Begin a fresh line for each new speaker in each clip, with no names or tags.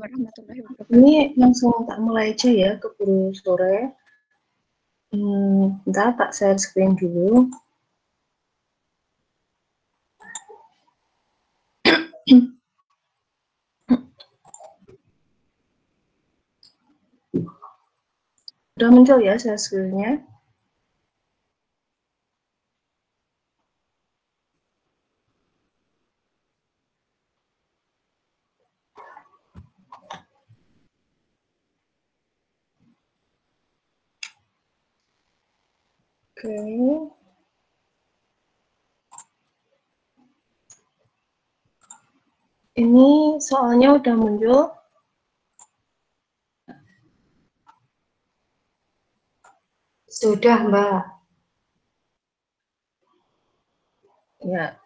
warahmatullahi wabarakatuh.
Ini langsung tak mulai aja ya, keburu sore. Bentar, tak share screen dulu. Udah muncul ya share screen-nya? Oke. Ini soalnya udah muncul.
Sudah, Mbak.
Ya.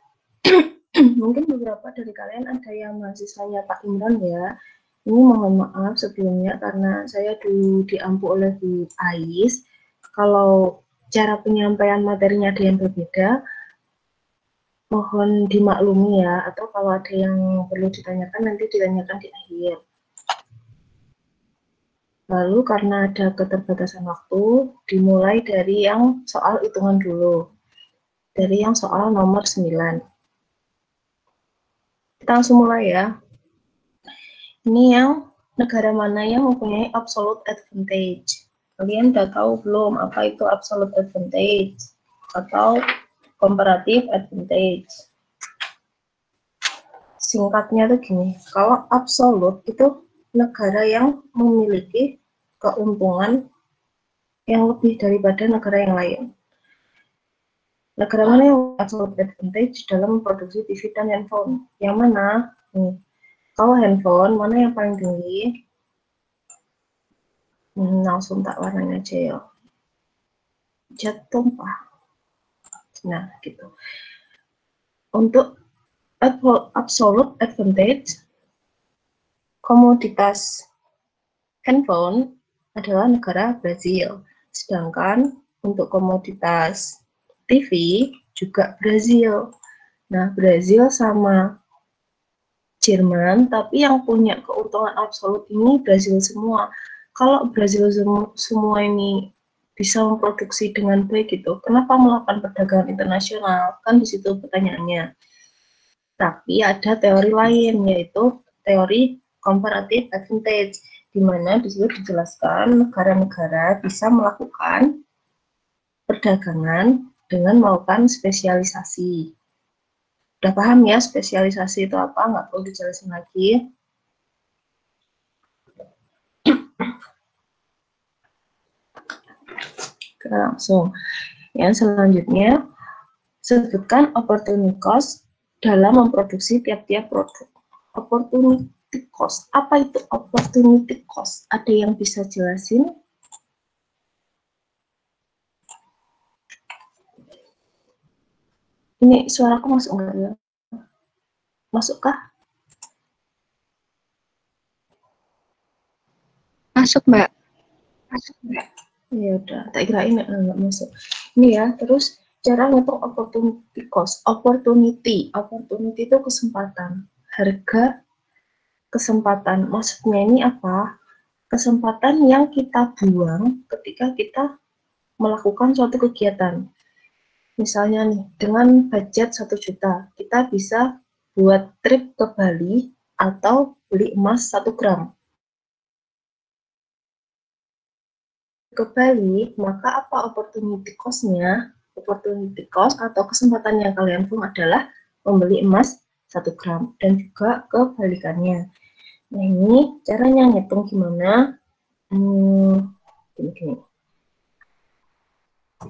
Mungkin beberapa dari kalian ada yang mahasiswanya Pak Imran ya. Ini mohon maaf sebelumnya karena saya dulu diampu oleh Bu Ais. Kalau cara penyampaian materinya ada yang berbeda, mohon dimaklumi ya. Atau kalau ada yang perlu ditanyakan, nanti ditanyakan di akhir. Lalu karena ada keterbatasan waktu, dimulai dari yang soal hitungan dulu. Dari yang soal nomor 9. Kita langsung mulai ya. Ini yang negara mana yang mempunyai absolute advantage. Kalian udah tahu belum apa itu absolute advantage atau comparative advantage? Singkatnya tuh gini, kalau absolute itu negara yang memiliki keuntungan yang lebih daripada negara yang lain. Negara mana yang absolute advantage dalam memproduksi TV dan handphone? Yang mana? Kalau handphone, mana yang paling tinggi? Langsung tak warnain aja ya. Cat tumpah. Nah, gitu. Untuk absolute advantage, komoditas handphone adalah negara Brazil. Sedangkan untuk komoditas TV juga Brazil. Nah, Brazil sama Jerman, tapi yang punya keuntungan absolut ini Brazil semua. Kalau Brazil semua ini bisa memproduksi dengan baik gitu, kenapa melakukan perdagangan internasional? Kan di situ pertanyaannya. Tapi ada teori lain, yaitu teori comparative advantage, di mana di situ dijelaskan negara-negara bisa melakukan perdagangan dengan melakukan spesialisasi. Udah paham ya spesialisasi itu apa? Nggak perlu dijelasin lagi. Oke, langsung. Yang selanjutnya, sebutkan opportunity cost dalam memproduksi tiap-tiap produk. Opportunity cost. Apa itu opportunity cost? Ada yang bisa jelasin? Ini suaraku masuk nggak ya? Masukkah?
Masuk, Mbak.
Masuk, Mbak. Ya udah, tak kirain nggak masuk. Ini ya, terus cara ngitung opportunity cost. Opportunity itu kesempatan. Harga kesempatan. Maksudnya ini apa? Kesempatan yang kita buang ketika kita melakukan suatu kegiatan. Misalnya nih, dengan budget 1 juta, kita bisa buat trip ke Bali atau beli emas 1 gram. Ke Bali, maka apa opportunity cost-nya? Opportunity cost atau kesempatan yang kalian punya adalah membeli emas 1 gram dan juga kebalikannya. Nah, ini caranya ngitung gimana? Gini.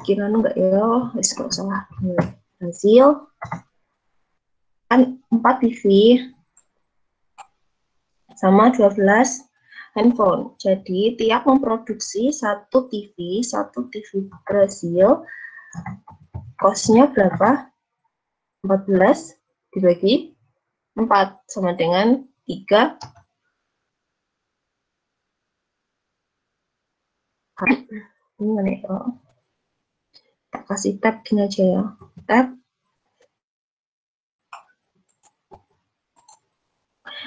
Kira enggak ya? Wis kok salah. Hasil kan 4 TV sama 12 handphone. Jadi tiap memproduksi 1 TV Brazil, cost-nya berapa? 14 dibagi 4 sama dengan 3. Ini mana ya? Tak kasih tab gini aja ya. Tab.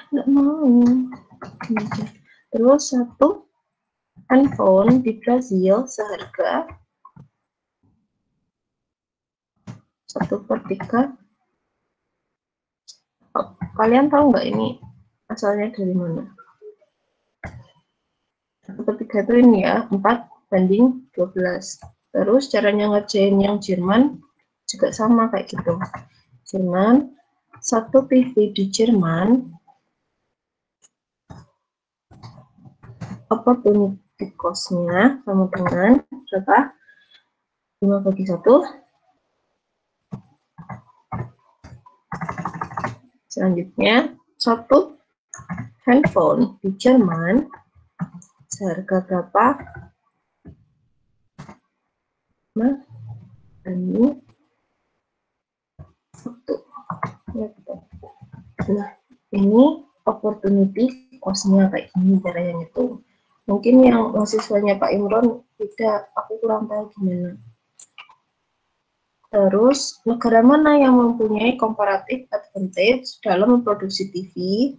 Nggak mau. Ini aja. Terus satu handphone di Brazil seharga 1/3. Oh, kalian tahu nggak ini asalnya dari mana? 1/3 itu ini ya, 4/12. Terus caranya ngerjain yang Jerman juga sama kayak gitu. Jerman, satu TV di Jerman, opportunity cost-nya sama dengan berapa? 5/1. Selanjutnya, satu handphone di Jerman seharga berapa? Nah, ini satu. Nah, ini opportunity cost-nya kayak gini caranya itu. Mungkin yang mahasiswanya Pak Imron tidak, aku kurang tahu gimana. Terus, negara mana yang mempunyai comparative advantage dalam memproduksi TV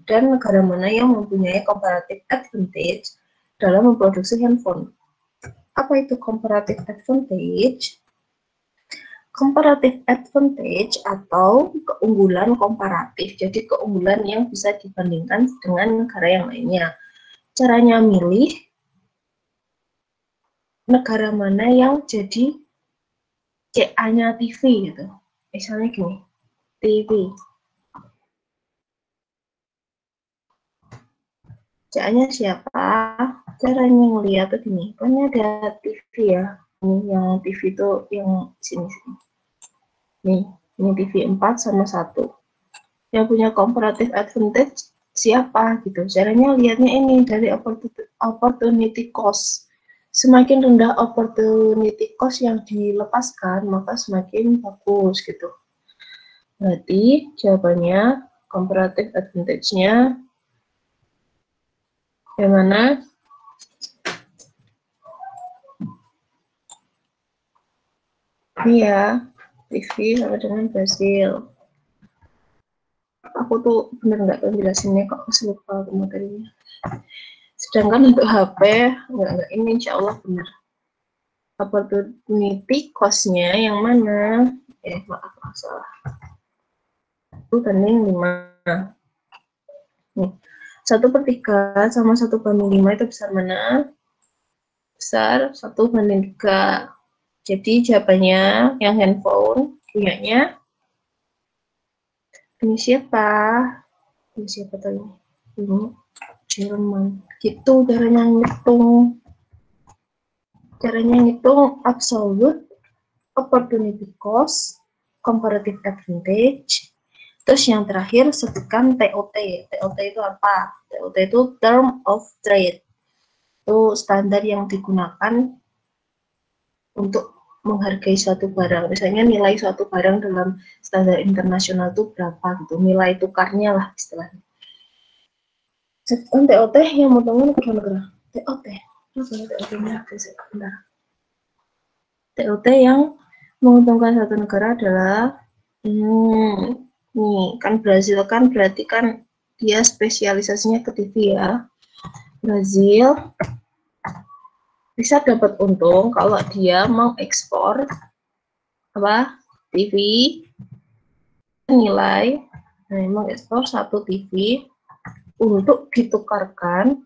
dan negara mana yang mempunyai comparative advantage dalam memproduksi handphone? Apa itu comparative advantage? Comparative advantage atau keunggulan komparatif, jadi keunggulan yang bisa dibandingkan dengan negara yang lainnya. Caranya milih negara mana yang jadi CA-nya TV gitu. Misalnya gini, TV. CA-nya siapa? Caranya ngeliat tuh gini, kan ada TV ya. Ini yang TV itu yang sini-sini. Nih, ini TV 4 sama 1. Yang punya comparative advantage siapa gitu. Caranya lihatnya ini dari opportunity cost. Semakin rendah opportunity cost yang dilepaskan, maka semakin bagus gitu. Berarti jawabannya comparative advantage-nya yang mana? Ini ya, TV sama dengan Brazil. Aku tuh bener nggak tahu jelasinnya, kok masih lupa materinya. Sedangkan untuk HP, enggak, ini insya Allah benar. Opportunity cost-nya yang mana? Maaf, salah. 1/5. Nih, 1/3 sama 1/5 itu besar mana? Besar 1/3. Jadi jawabannya yang handphone punyanya ini siapa? Ini siapa tadi? Ini Jerman. Gitu caranya ngitung. Caranya ngitung absolute opportunity cost, comparative advantage. Terus yang terakhir sebutkan TOT. TOT itu apa? TOT itu term of trade. Itu standar yang digunakan untuk menghargai suatu barang. Misalnya nilai suatu barang dalam standar internasional itu berapa gitu. Nilai tukarnya lah istilahnya. Sebutkan TOT yang menguntungkan kedua negara. TOT. TOT-nya sebentar. TOT yang menguntungkan satu negara adalah nih kan Brazil kan berarti kan dia spesialisasinya ke TV ya. Brazil bisa dapat untung kalau dia mengekspor apa TV nilai mengekspor satu TV untuk ditukarkan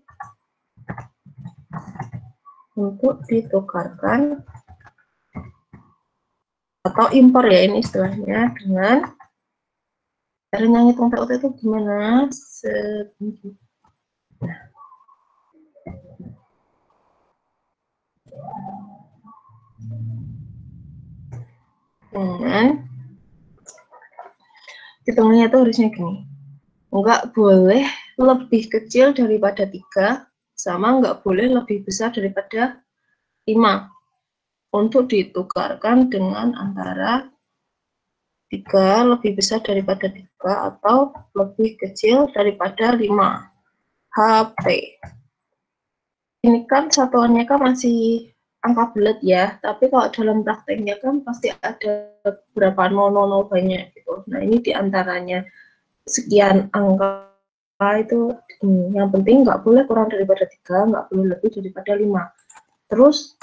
atau impor ya ini istilahnya dengan caranya ngitung TOT itu gimana? Dengan hitungnya itu harusnya gini, nggak boleh lebih kecil daripada 3 sama nggak boleh lebih besar daripada 5 untuk ditukarkan dengan antara 3 lebih besar daripada 3 atau lebih kecil daripada 5 HP. Ini kan satuannya kan masih angka bulat ya, tapi kalau dalam prakteknya kan pasti ada beberapa nol banyak gitu. Nah ini diantaranya sekian angka itu yang penting nggak boleh kurang daripada 3, nggak boleh lebih daripada 5. Terus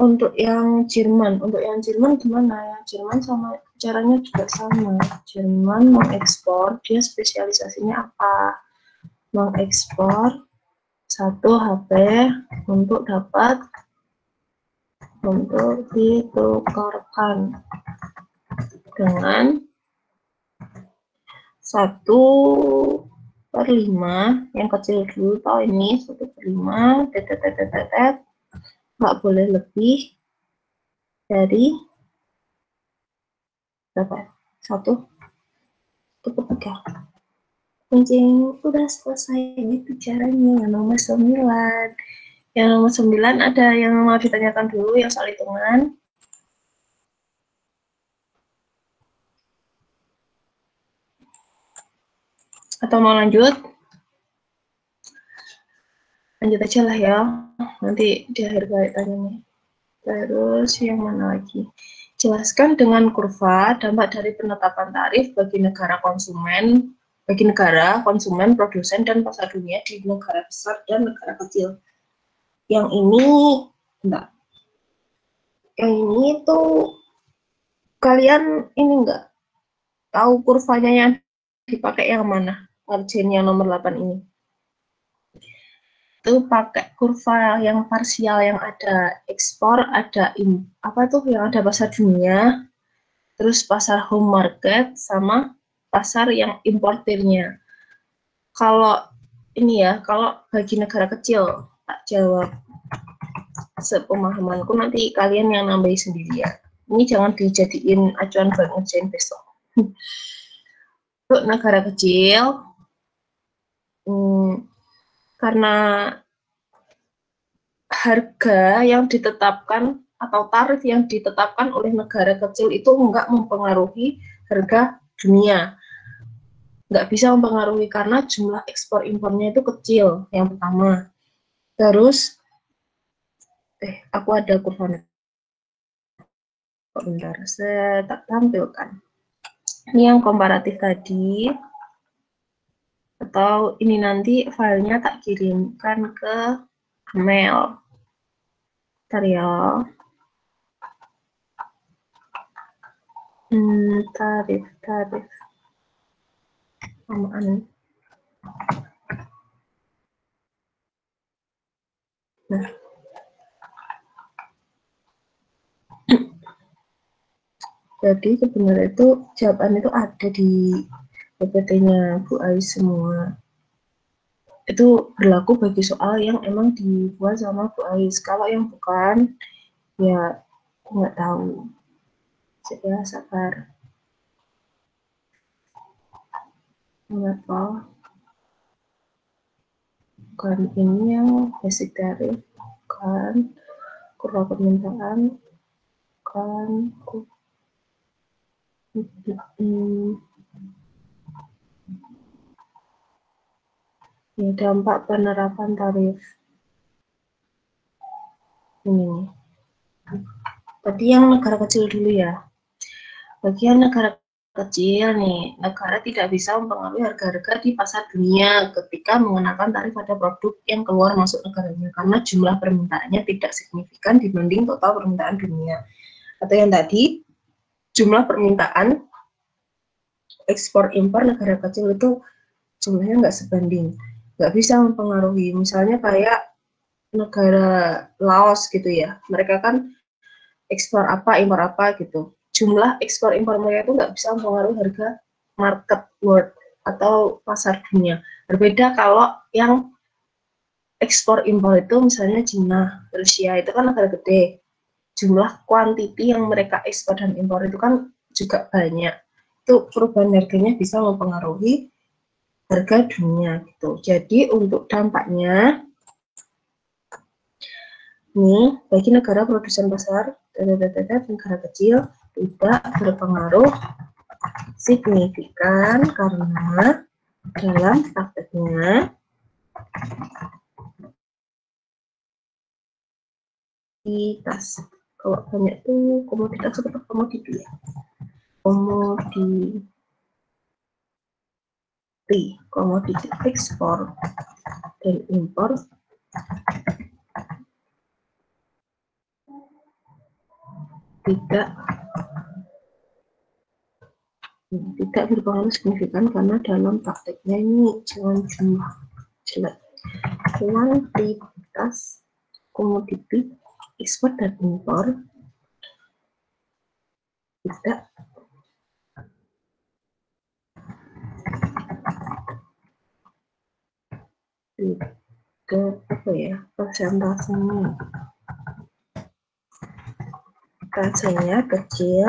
untuk yang Jerman gimana ya? Jerman sama caranya juga sama. Jerman mengekspor, dia spesialisasinya apa? Mengekspor satu HP untuk dapat untuk ditukarkan dengan 1/5 yang kecil dulu, tahu ini 1/5 nggak boleh lebih dari berapa? 1/3. Kuncing udah selesai gitu caranya. Yang nomor 9. Yang nomor 9 ada yang mau ditanyakan dulu yang soal hitungan. Atau mau lanjut? Lanjut aja lah ya. Nanti di akhir balik tanyanya. Terus yang mana lagi? Jelaskan dengan kurva dampak dari penetapan tarif bagi negara konsumen, produsen, dan pasar dunia di negara besar dan negara kecil. Yang ini, enggak. Yang ini tuh kalian ini enggak tahu kurvanya yang dipakai yang mana? Margin yang nomor 8 ini. Itu pakai kurva yang parsial yang ada ekspor, ada apa tuh yang ada pasar dunia, terus pasar home market sama pasar yang importirnya. Kalau ini ya, kalau bagi negara kecil tak jawab sepemahamanku, nanti kalian yang nambahin sendiri ya. Ini jangan dijadiin acuan buat ngerjain besok. Untuk negara kecil, karena harga yang ditetapkan atau tarif yang ditetapkan oleh negara kecil itu enggak mempengaruhi harga dunia. Enggak bisa mempengaruhi karena jumlah ekspor impornya itu kecil, yang pertama. Terus, aku ada kurvanya. Bentar, saya tak tampilkan. Ini yang komparatif tadi. Atau ini nanti filenya tak kirimkan ke mail. Bentar ya. Tarif. Samaan. Nah. Jadi sebenarnya itu jawaban itu ada di PPT-nya Bu Ais semua. Itu berlaku bagi soal yang emang dibuat sama Bu Ais. Kalau yang bukan, ya nggak tahu. Ya, sabar. Mengapa? Bukan ini yang basic tarif, bukan kurva permintaan, bukan ya, dampak penerapan tarif. Ini. Tadi yang negara kecil dulu ya. Bagian negara kecil nih, negara tidak bisa mempengaruhi harga-harga di pasar dunia ketika mengenakan tarif pada produk yang keluar masuk negaranya karena jumlah permintaannya tidak signifikan dibanding total permintaan dunia. Atau yang tadi, jumlah permintaan ekspor impor negara kecil itu jumlahnya nggak sebanding, nggak bisa mempengaruhi. Misalnya kayak negara Laos gitu ya, mereka kan ekspor apa, impor apa gitu. Jumlah ekspor impor mereka itu nggak bisa mempengaruhi harga market world atau pasar dunia. Berbeda kalau yang ekspor impor itu misalnya Cina, Rusia, itu kan negara gede. Jumlah kuantiti yang mereka ekspor dan impor itu kan juga banyak. Itu perubahan harganya bisa mempengaruhi harga dunia gitu. Jadi untuk dampaknya ini bagi negara produsen pasar negara kecil tidak berpengaruh signifikan karena dalam prakteknya komoditas, kalau banyak tuh komoditas seperti komoditi ya, komoditi ekspor dan impor tidak berpengaruh signifikan karena dalam prakteknya ini jangan cuma jelek. Kuantitas komoditi ekspor dan impor tidak persentasenya kecil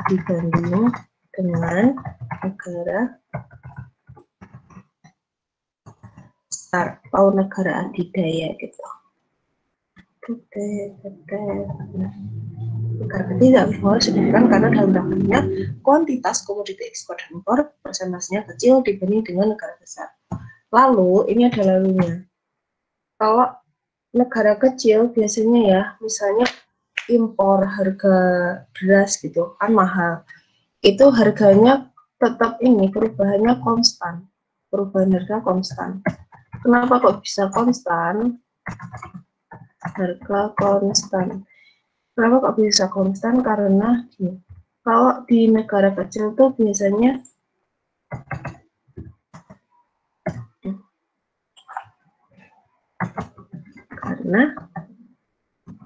dibanding dengan negara besar atau negara adidaya gitu. Negara kecil tidak berpengaruh signifikan karena dalam prakteknya kuantitas komoditi ekspor dan impor persentasenya kecil dibanding dengan negara besar. Lalu ini ada lalunya. Kalau negara kecil biasanya ya, misalnya impor harga beras gitu kan mahal, itu harganya tetap ini perubahannya konstan, perubahan harga konstan. Kenapa kok bisa konstan? Harga konstan. Kenapa kok bisa konstan? Karena kalau di negara kecil tuh biasanya karena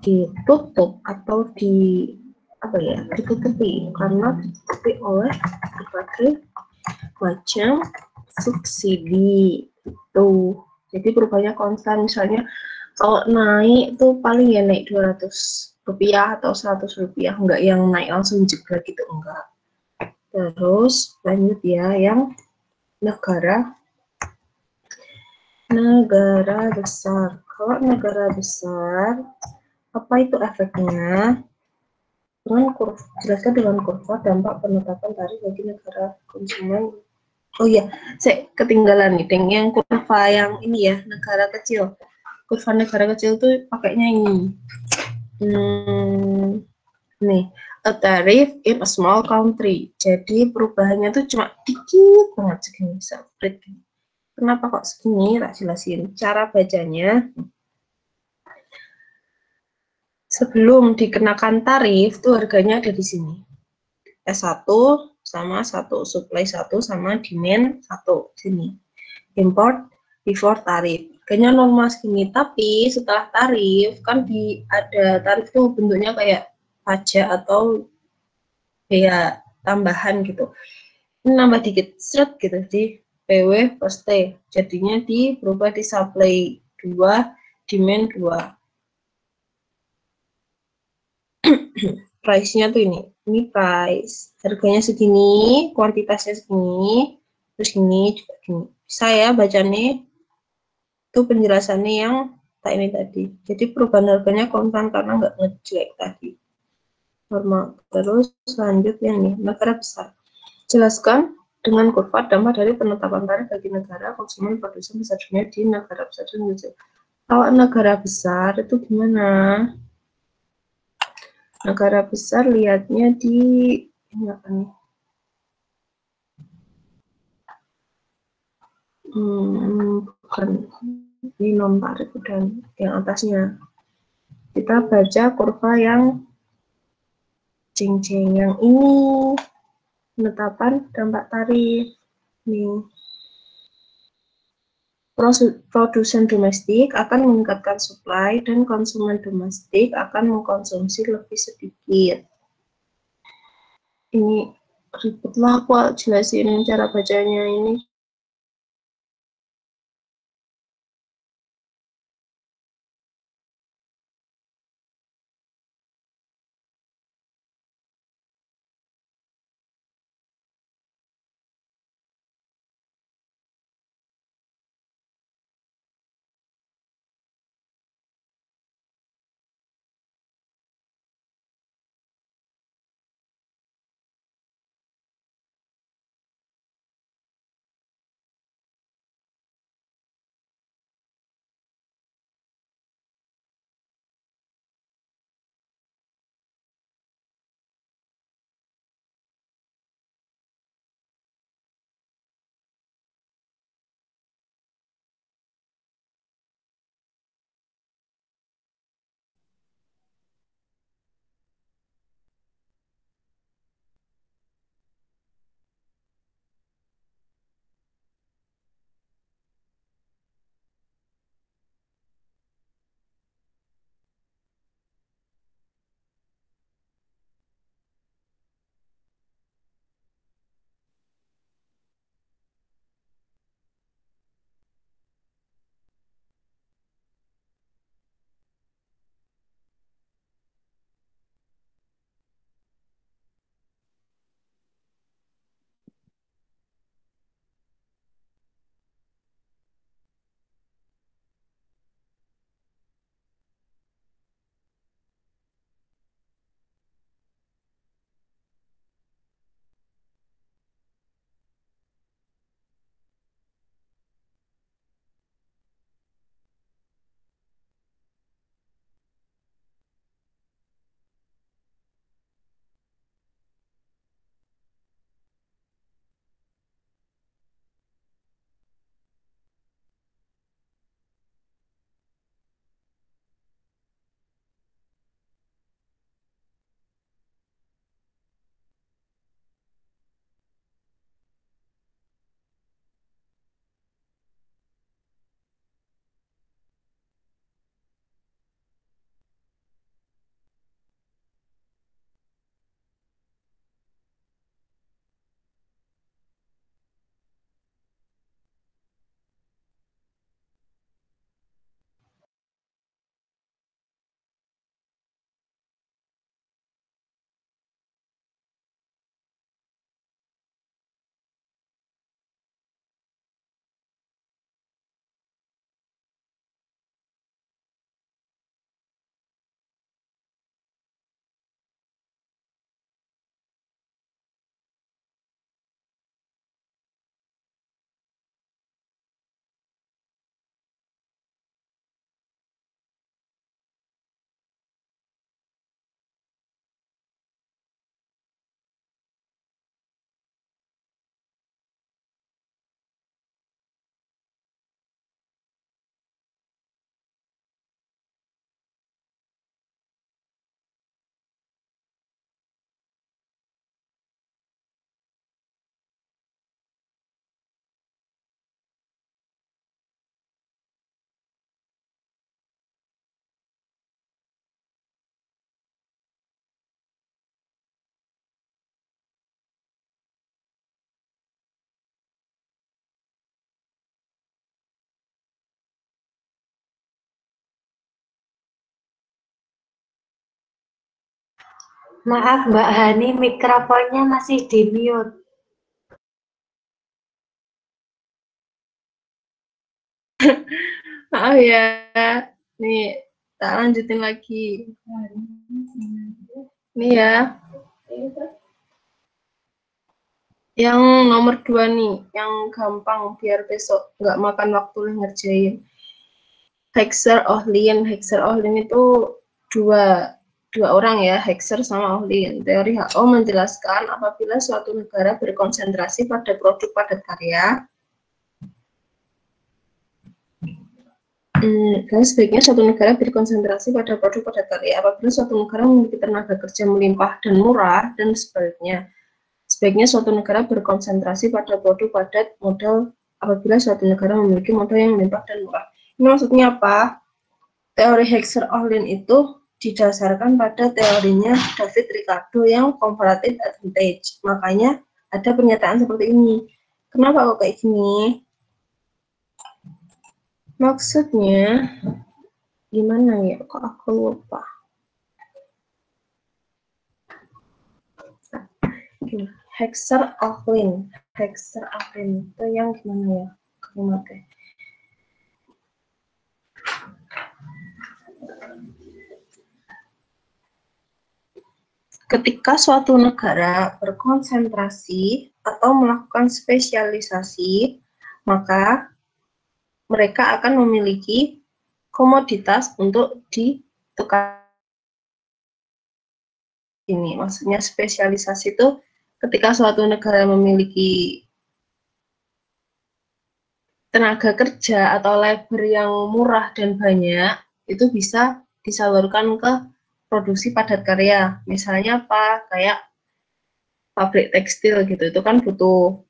ditutup atau ditutupi karena ditutupi oleh berbagai macam subsidi tuh. Jadi perubahannya konstan, misalnya kalau naik tuh paling ya naik 200 rupiah atau 100 rupiah, enggak yang naik langsung jeblak gitu, enggak. Terus lanjut ya, yang negara besar. Kalau negara besar, apa itu efeknya? Jelaskan dengan kurva dampak penetapan tarif bagi negara konsumen. Oh iya, saya ketinggalan nih, Deng. Yang kurva yang ini ya, negara kecil. Kurva negara kecil tuh pakainya ini. Nih, a tariff in a small country. Jadi perubahannya tuh cuma dikit banget segini, seperti ini. Kenapa kok segini? Tak jelasin. Cara bacanya, sebelum dikenakan tarif tuh harganya ada di sini. S1 sama 1, supply 1 sama demand 1 sini. Import before tarif. Kayaknya normal segini, tapi setelah tarif kan ada tarif tuh bentuknya kayak pajak atau biaya tambahan gitu. Ini nambah dikit seret gitu di PW plus T. Jadinya berubah di supply 2, demand 2. Price-nya tuh ini price, harganya segini, kuantitasnya segini, terus ini juga gini. Saya bacanya itu penjelasannya yang tak ini tadi. Jadi perubahan harganya konstan karena nggak ngejelek tadi. Normal. Terus lanjut yang nih, negara besar. Jelaskan dengan kurva dampak dari penetapan tarif bagi negara konsumen produsen besar dunia di negara besar Indonesia. Kalau negara besar itu gimana? Negara besar lihatnya di ini apa nih? Bukan ini non tarif dan yang atasnya. Kita baca kurva yang jeng-jeng yang ini, penetapan dampak tarif nih. Produsen domestik akan meningkatkan supply dan konsumen domestik akan mengkonsumsi lebih sedikit. Ini ribet lah aku jelasin cara bacanya ini.
Maaf Mbak Hani, mikrofonnya masih di mute.
Maaf ya. Nih, tak lanjutin lagi. Nih ya. Yang nomor 2 nih, yang gampang biar besok nggak makan waktu ngerjain. Hexer-Ohlin itu dua orang ya, Hexer sama Ohlin. Teori HO menjelaskan apabila suatu negara berkonsentrasi pada produk padat karya, dan sebaiknya suatu negara berkonsentrasi pada produk padat karya apabila suatu negara memiliki tenaga kerja melimpah dan murah, dan sebaliknya. Sebaiknya suatu negara berkonsentrasi pada produk padat modal apabila suatu negara memiliki modal yang melimpah dan murah. Ini maksudnya apa? Teori Hexer-Ohlin itu didasarkan pada teorinya David Ricardo yang comparative advantage. Makanya ada pernyataan seperti ini. Kenapa kok kayak gini? Maksudnya gimana ya? Kok aku lupa. Hexer-Ohlin itu yang gimana ya kalimatnya? Ketika suatu negara berkonsentrasi atau melakukan spesialisasi, maka mereka akan memiliki komoditas untuk ditukar. Ini maksudnya spesialisasi itu ketika suatu negara memiliki tenaga kerja atau labor yang murah dan banyak, itu bisa disalurkan ke produksi padat karya. Misalnya apa? Kayak pabrik tekstil gitu, itu kan butuh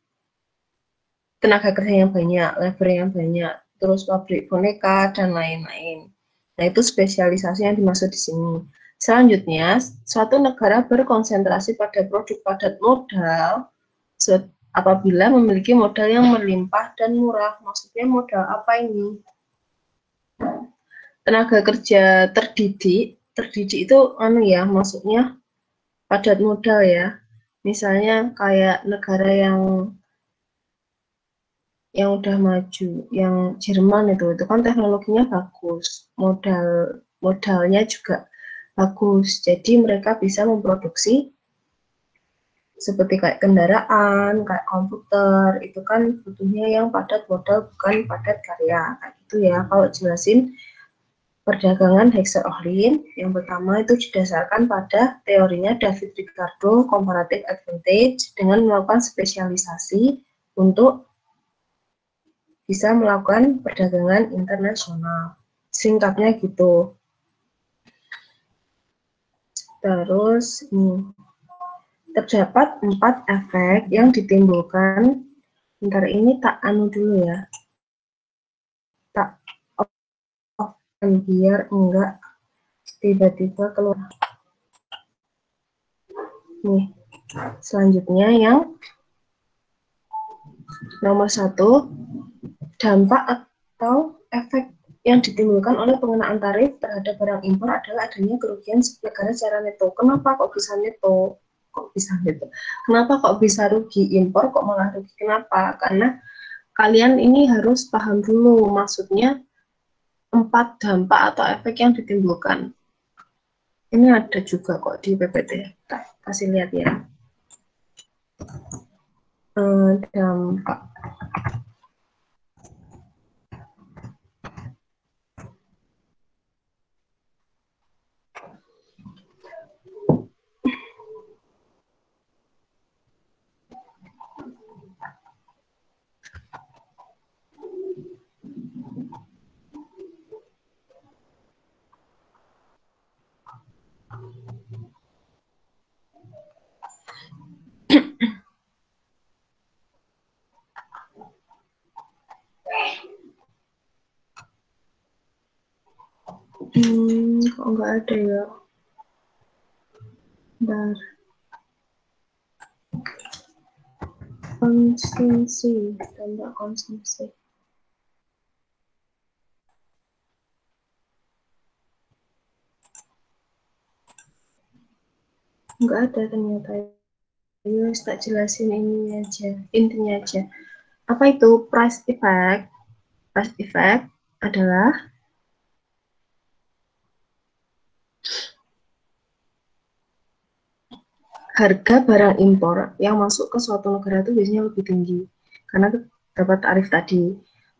tenaga kerja yang banyak, labor yang banyak, terus pabrik boneka dan lain-lain. Nah, itu spesialisasi yang dimaksud di sini. Selanjutnya, suatu negara berkonsentrasi pada produk padat modal apabila memiliki modal yang melimpah dan murah. Maksudnya modal apa ini? Tenaga kerja terdidik itu maksudnya padat modal ya. Misalnya kayak negara yang udah maju, yang Jerman itu kan teknologinya bagus, modalnya juga bagus, jadi mereka bisa memproduksi seperti kayak kendaraan, kayak komputer, itu kan butuhnya yang padat modal bukan padat karya, kayak gitu ya. Kalau jelasin perdagangan Hexer-Ohlin, yang pertama itu didasarkan pada teorinya David Ricardo comparative advantage dengan melakukan spesialisasi untuk bisa melakukan perdagangan internasional. Singkatnya gitu. Terus terdapat 4 efek yang ditimbulkan. Bentar, ini tak anu dulu ya. Tak biar enggak tiba-tiba keluar. Nih, selanjutnya yang nomor 1, dampak atau efek yang ditimbulkan oleh pengenaan tarif terhadap barang impor adalah adanya kerugian negara secara neto. Kenapa kok bisa neto? Kenapa kok bisa rugi impor kok malah rugi? Kenapa? Karena kalian ini harus paham dulu maksudnya 4 dampak atau efek yang ditimbulkan. Ini ada juga kok di PPT. Kasih lihat ya. Dampak. Kok nggak ada ya? Bentar. Konsumsi, dampak konsumsi. Nggak ada ternyata. Ayo, tak jelasin ini aja, intinya aja. Apa itu price effect? Price effect adalah harga barang impor yang masuk ke suatu negara itu biasanya lebih tinggi karena dapat tarif tadi.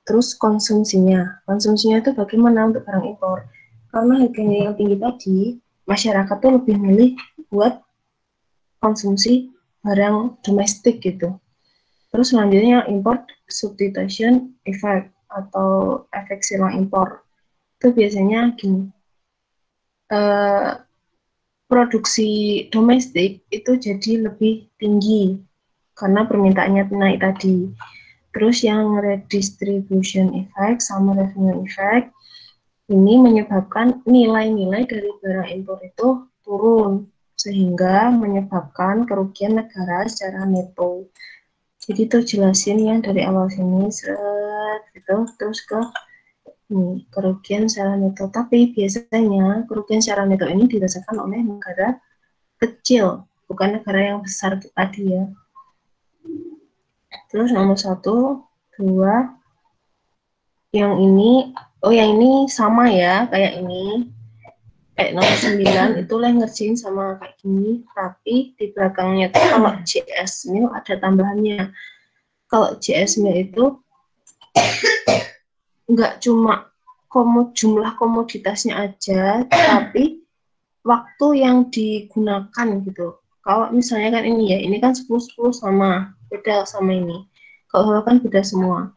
Terus konsumsinya itu bagaimana untuk barang impor? Karena harganya yang tinggi tadi, masyarakat tuh lebih milih buat konsumsi barang domestik gitu. Terus selanjutnya import substitution effect atau efek silang impor. Itu biasanya gini, produksi domestik itu jadi lebih tinggi karena permintaannya naik tadi. Terus yang redistribution effect sama revenue effect ini menyebabkan nilai-nilai dari barang impor itu turun sehingga menyebabkan kerugian negara secara neto. Jadi tuh jelasin yang dari awal sini seret gitu terus ke kerugian secara neto. Tapi biasanya kerugian secara neto ini dirasakan oleh negara kecil, bukan negara yang besar tadi ya. Terus nomor 1, 2, yang ini, yang ini sama ya, kayak ini. Kayak nomor 9 itu lah ngerjain sama kayak gini, tapi di belakangnya tuh kalau JS Mil ada tambahannya. Kalau JS Mil itu nggak cuma jumlah komoditasnya aja, tapi waktu yang digunakan gitu. Kalau misalnya kan ini ya, ini kan 10-10 sama, beda sama ini. Kalau kan beda semua.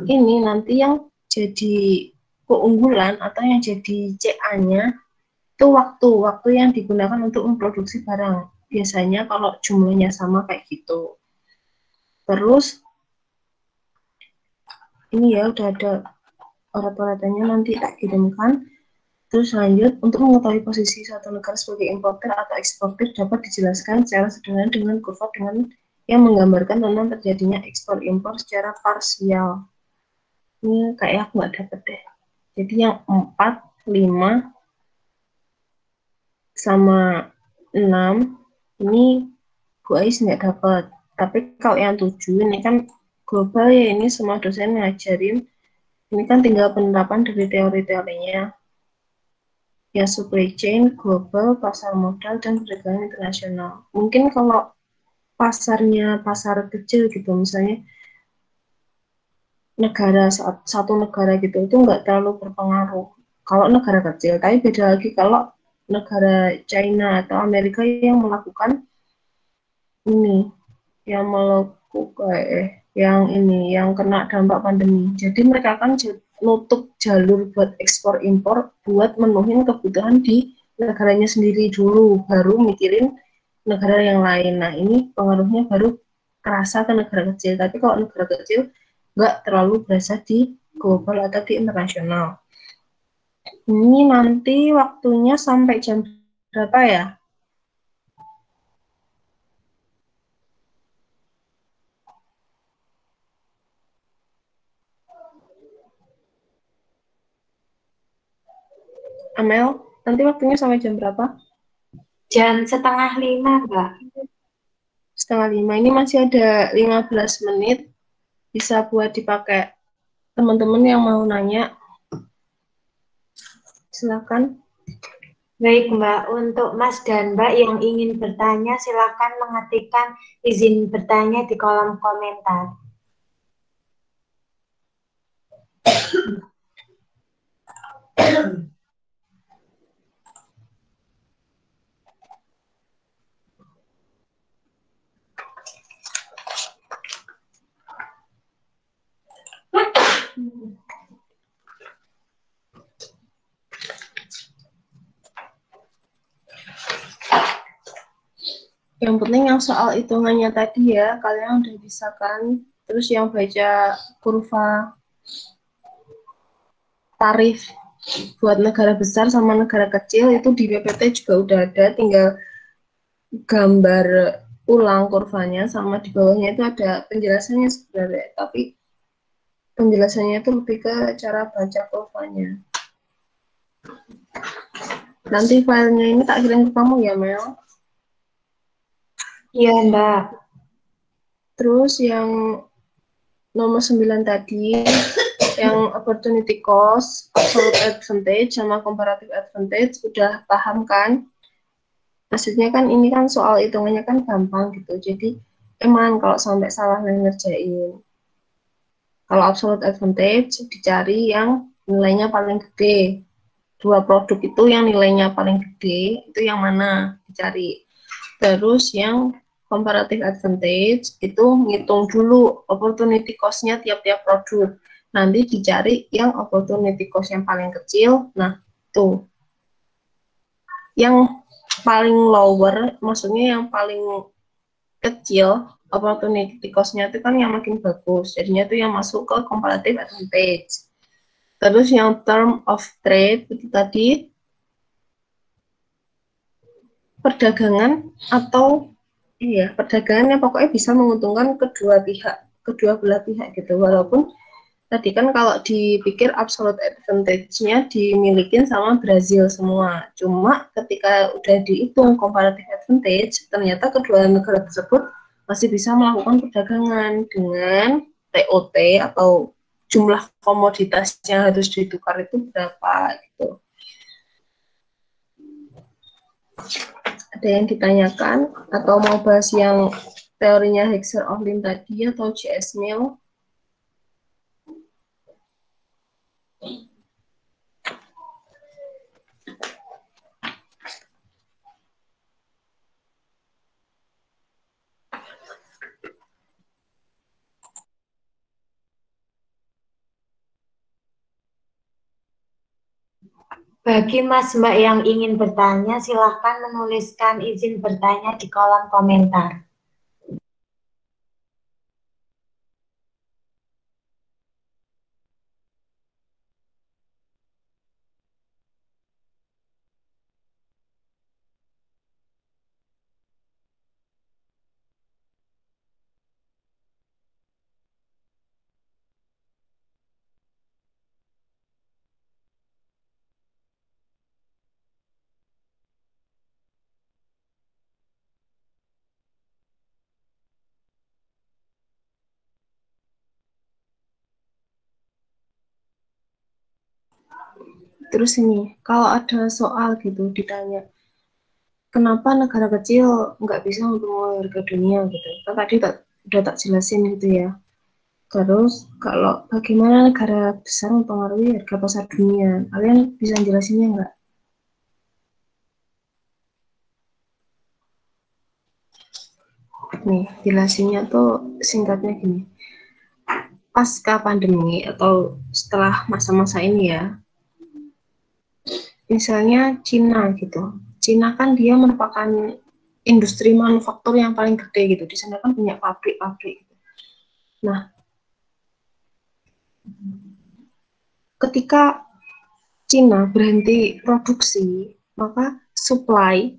Ini nanti yang jadi keunggulan atau yang jadi CA-nya itu waktu yang digunakan untuk memproduksi barang. Biasanya kalau jumlahnya sama kayak gitu. Terus ini ya udah ada urat-uratannya nanti tak kirimkan. Terus lanjut, untuk mengetahui posisi suatu negara sebagai importer atau eksportir dapat dijelaskan secara sederhana dengan kurva dengan yang menggambarkan tentang terjadinya ekspor impor secara parsial. Ini kayak aku nggak dapet deh. Jadi yang 4, 5, sama 6 ini Bu Ais nggak dapat. Tapi kalau yang 7 ini kan global ya, ini semua dosen ngajarin. Ini kan tinggal penerapan dari teori-teorinya. Ya supply chain, global, pasar modal, dan perdagangan internasional. Mungkin kalau pasarnya pasar kecil gitu, misalnya satu negara gitu, itu nggak terlalu berpengaruh. Kalau negara kecil, tapi beda lagi kalau negara China atau Amerika yang melakukan ini, yang melakukan yang kena dampak pandemi. Jadi mereka kan nutup jalur buat ekspor impor buat menuhin kebutuhan di negaranya sendiri dulu, baru mikirin negara yang lain. Nah ini pengaruhnya baru kerasa ke negara kecil. Tapi kalau negara kecil nggak terlalu berasa di global atau di internasional. Ini nanti waktunya sampai jam berapa ya? Amel, nanti waktunya sampai jam berapa?
Jam 4:30, Mbak.
4:30. Ini masih ada 15 menit. Bisa buat dipakai teman-teman yang mau nanya. Silakan.
Baik, Mbak. Untuk Mas dan Mbak yang ingin bertanya, silakan mengetikkan izin bertanya di kolom komentar.
Yang penting yang soal hitungannya tadi ya, kalian udah bisa kan. Terus yang baca kurva tarif buat negara besar sama negara kecil itu di PPT juga udah ada, tinggal gambar ulang kurvanya sama di bawahnya itu ada penjelasannya sebenarnya, tapi penjelasannya itu lebih ke cara baca kurvanya. Nanti filenya ini tak kirim ke kamu ya, Mel.
Iya, Mbak.
Terus yang nomor 9 tadi, yang opportunity cost, absolute advantage, sama comparative advantage, udah paham kan? Maksudnya kan ini kan soal hitungannya kan gampang gitu. Jadi emang kalau sampai salah ngerjain. Kalau absolute advantage dicari yang nilainya paling gede. Dua produk itu yang nilainya paling gede, itu yang mana dicari. Terus yang comparative advantage itu ngitung dulu opportunity cost-nya tiap-tiap produk. Nanti dicari yang opportunity cost yang paling kecil. Nah, tuh. Yang paling lower, maksudnya yang paling kecil, opportunity cost-nya itu kan yang makin bagus. Jadinya itu yang masuk ke comparative advantage. Terus yang term of trade itu tadi perdagangan atau iya, perdagangan yang pokoknya bisa menguntungkan kedua belah pihak gitu. Walaupun tadi kan kalau dipikir absolute advantage-nya dimilikin sama Brazil semua. Cuma ketika udah dihitung comparative advantage, ternyata kedua negara tersebut masih bisa melakukan perdagangan dengan TOT atau jumlah komoditas yang harus ditukar itu berapa gitu. Ada yang ditanyakan atau mau bahas yang teorinya Hexer-Ohlin tadi atau J.S. Mill?
Bagi Mas Mbak yang ingin bertanya, silahkan menuliskan izin bertanya di kolom komentar.
Terus ini, kalau ada soal gitu ditanya, kenapa negara kecil nggak bisa mempengaruhi harga dunia gitu? Kan tadi udah tak jelasin gitu ya. Terus kalau bagaimana negara besar mempengaruhi harga pasar dunia? Kalian bisa jelasinnya nggak? Nih, jelasinnya tuh singkatnya gini. Pasca pandemi atau setelah masa-masa ini ya, misalnya Cina gitu. Cina kan dia merupakan industri manufaktur yang paling gede gitu. Di sana kan punya pabrik-pabrik. Nah, ketika Cina berhenti produksi, maka supply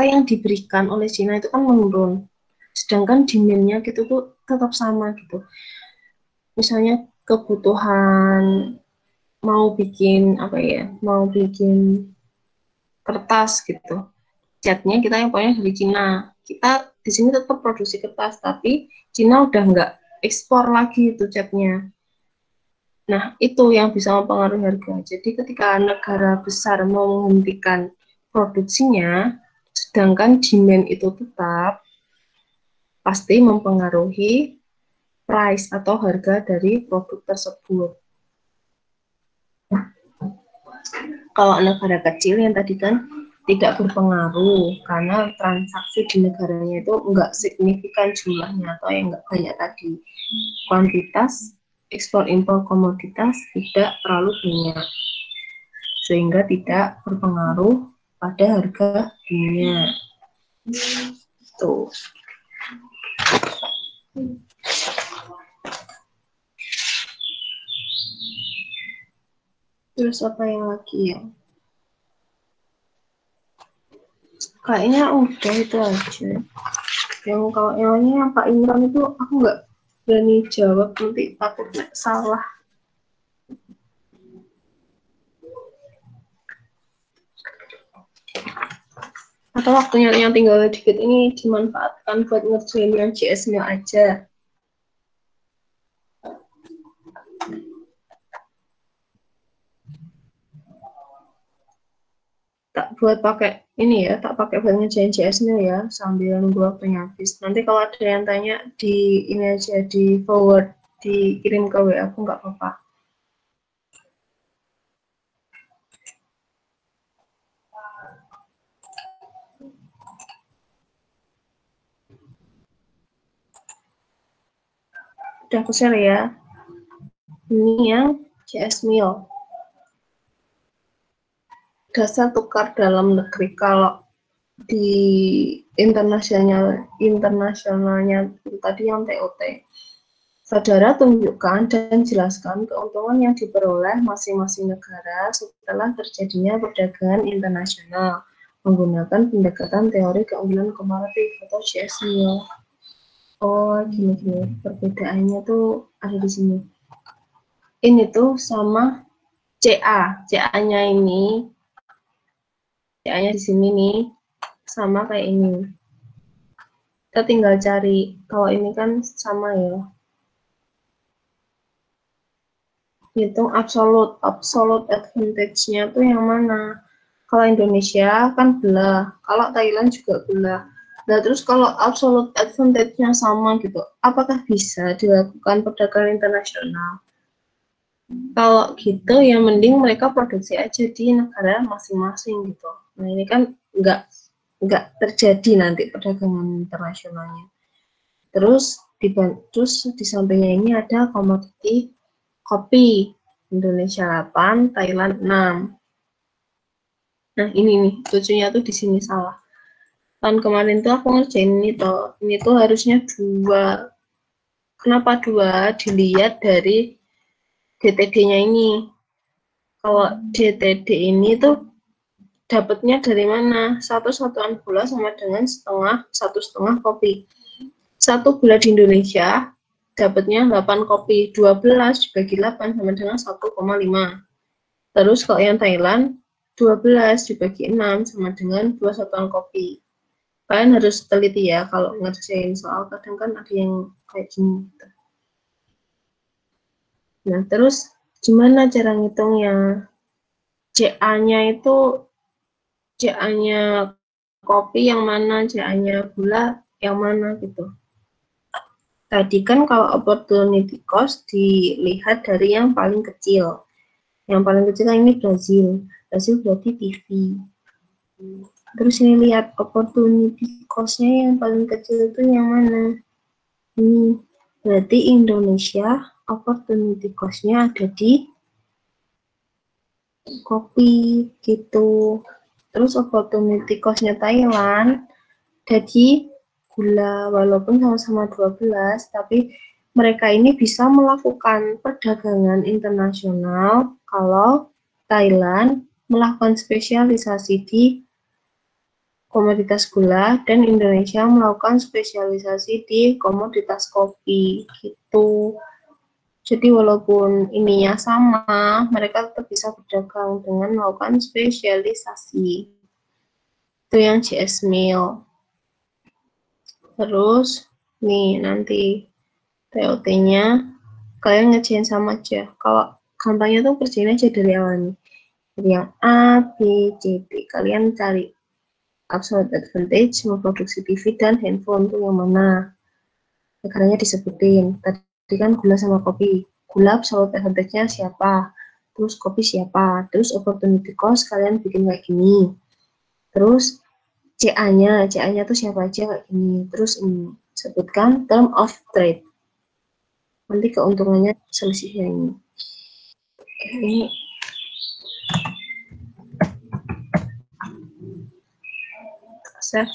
yang diberikan oleh Cina itu kan menurun. Sedangkan demand-nya gitu tuh tetap sama gitu. Misalnya kebutuhan mau bikin kertas gitu. Catnya kita yang punya dari Cina. Kita di sini tetap produksi kertas, tapi Cina udah nggak ekspor lagi itu catnya. Nah, itu yang bisa mempengaruhi harga. Jadi ketika negara besar mau menghentikan produksinya, sedangkan demand itu tetap, pasti mempengaruhi price atau harga dari produk tersebut. Kalau negara kecil yang tadi kan tidak berpengaruh karena transaksi di negaranya itu enggak signifikan jumlahnya atau yang enggak banyak tadi. Kuantitas ekspor impor komoditas tidak terlalu banyak sehingga tidak berpengaruh pada harga dunia. Tuh. Terus apa yang lagi ya? Kayaknya udah itu aja. Yang kalau yang lainnya yang Pak Imran itu aku nggak berani jawab, nanti takut salah. Atau waktunya yang tinggal dikit ini dimanfaatkan buat ngerjain yang JS-nya aja. Tak buat pakai ini ya, tak pakai buat ngerjain JS-nya ya, sambil nunggu waktunya habis. Nanti kalau ada yang tanya di ini aja, di forward, dikirim ke WA aku nggak apa-apa. Udah aku share ya. Ini yang JS Meal. Dasar tukar dalam negeri. Kalau di internasionalnya tadi yang TOT. Saudara tunjukkan dan jelaskan keuntungan yang diperoleh masing-masing negara setelah terjadinya perdagangan internasional menggunakan pendekatan teori keunggulan komparatif atau JS Meal. Oh, gini-gini. Perbedaannya tuh ada di sini. Ini tuh sama CA-nya ini, CA-nya di sini nih, sama kayak ini. Kita tinggal cari, kalau ini kan sama ya. Hitung absolute advantage-nya tuh yang mana? Kalau Indonesia kan belah, kalau Thailand juga belah. Nah, terus kalau absolute advantage-nya sama gitu, apakah bisa dilakukan perdagangan internasional? Kalau gitu ya mending mereka produksi aja di negara masing-masing gitu. Nah, ini kan nggak terjadi nanti perdagangan internasionalnya. Terus di sampingnya ini ada komoditi kopi, Indonesia 8, Thailand 6. Nah, ini nih, lucunya tuh di sini salah. Tahun kemarin tuh aku ngerjain ini tuh harusnya 2. Kenapa 2? Dilihat dari DTD-nya ini. Kalau DTD ini tuh dapatnya dari mana? 1 satuan gula sama dengan 1,5 kopi. 1 gula di Indonesia dapatnya 8 kopi, 12 dibagi 8 sama dengan 1,5. Terus kalau yang Thailand 12 dibagi 6 sama dengan 2 satuan kopi. Kalian harus teliti ya kalau ngerjain soal, kadang kan ada yang kayak gini. Nah, terus gimana cara ngitungnya? CA-nya itu, CA-nya kopi yang mana, CA-nya gula yang mana gitu. Tadi kan kalau opportunity cost dilihat dari yang paling kecil. Yang paling kecil kan ini Brazil. Brazil berarti TV. Terus ini lihat opportunity cost-nya yang paling kecil itu yang mana? Ini berarti Indonesia opportunity cost-nya ada di kopi gitu. Terus opportunity cost-nya Thailand ada di gula, walaupun sama-sama 12, tapi mereka ini bisa melakukan perdagangan internasional kalau Thailand melakukan spesialisasi di komoditas gula dan Indonesia melakukan spesialisasi di komoditas kopi gitu. Jadi walaupun ininya sama, mereka tetap bisa berdagang dengan melakukan spesialisasi. Itu yang JS Meal. Terus nih nanti TOT-nya kalian ngerjain sama aja. Kalau gampangnya tuh kerjain aja dari awal nih. Dari yang A, B, C, D. Kalian cari absolute advantage memproduksi TV dan handphone tuh yang mana. Negaranya disebutin. Tadi kan gula sama kopi. Gula absolute advantage-nya siapa? Terus kopi siapa? Terus opportunity cost kalian bikin kayak gini. Terus CA-nya tuh siapa aja kayak gini. Terus sebutkan term of trade. Nanti keuntungannya selisihnya ini. Ini save.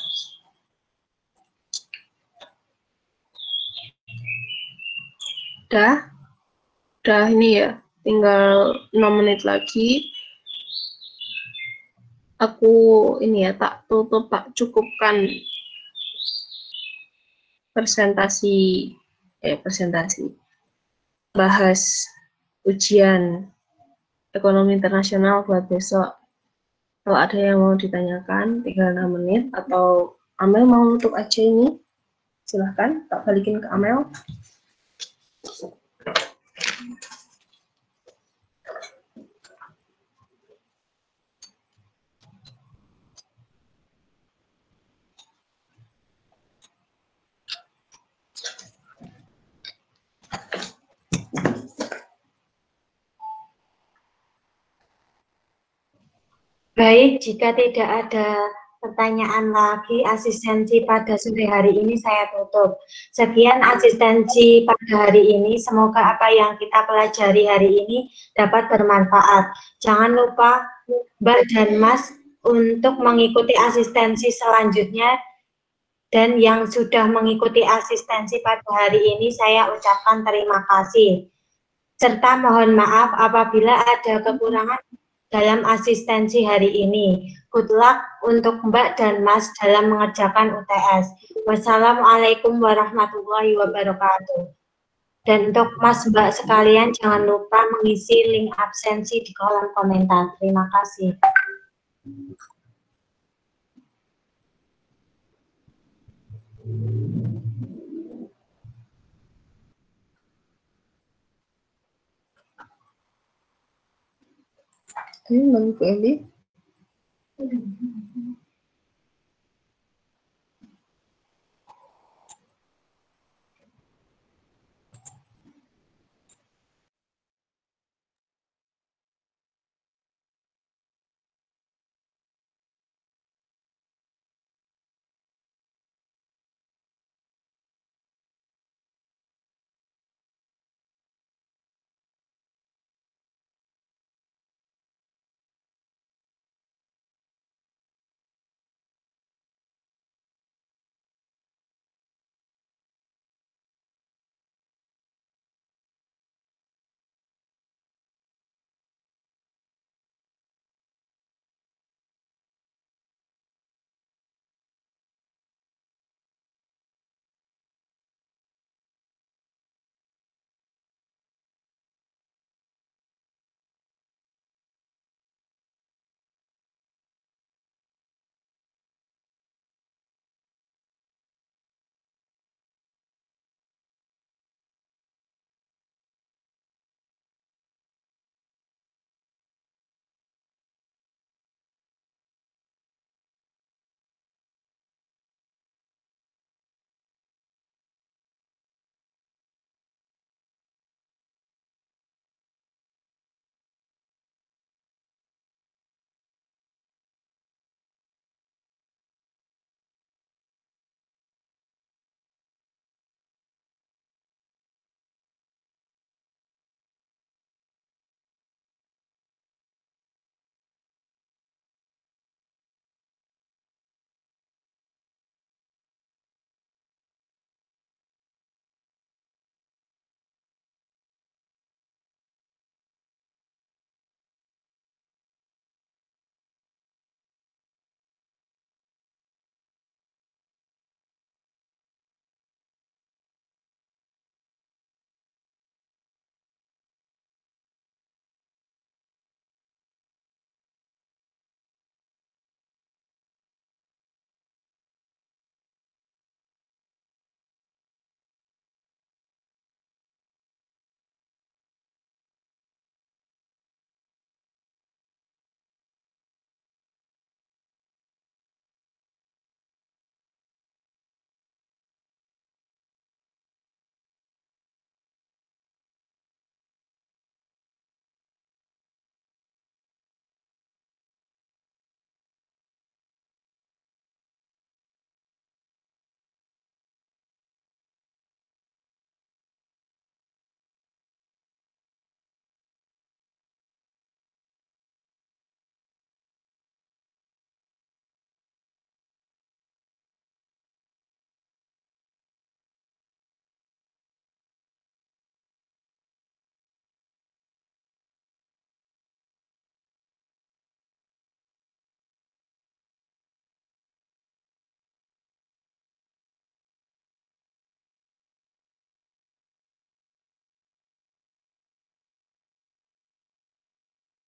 Udah ini ya. Tinggal 6 menit lagi. Aku ini ya tak tutup, tak cukupkan presentasi bahas ujian ekonomi internasional buat besok. Kalau ada yang mau ditanyakan, tinggal 6 menit, atau Amel mau nutup aja ini, silahkan, tak balikin ke Amel.
Baik, jika tidak ada pertanyaan lagi, asistensi pada sore hari ini saya tutup. Sekian asistensi pada hari ini, semoga apa yang kita pelajari hari ini dapat bermanfaat. Jangan lupa Mbak dan Mas untuk mengikuti asistensi selanjutnya, dan yang sudah mengikuti asistensi pada hari ini saya ucapkan terima kasih. Serta mohon maaf apabila ada kekurangan dalam asistensi hari ini. Good luck untuk Mbak dan Mas dalam mengerjakan UTS. Wassalamualaikum warahmatullahi wabarakatuh. Dan untuk Mas Mbak sekalian, jangan lupa mengisi link absensi di kolom komentar. Terima kasih.
Oke, Bang Bu Eli.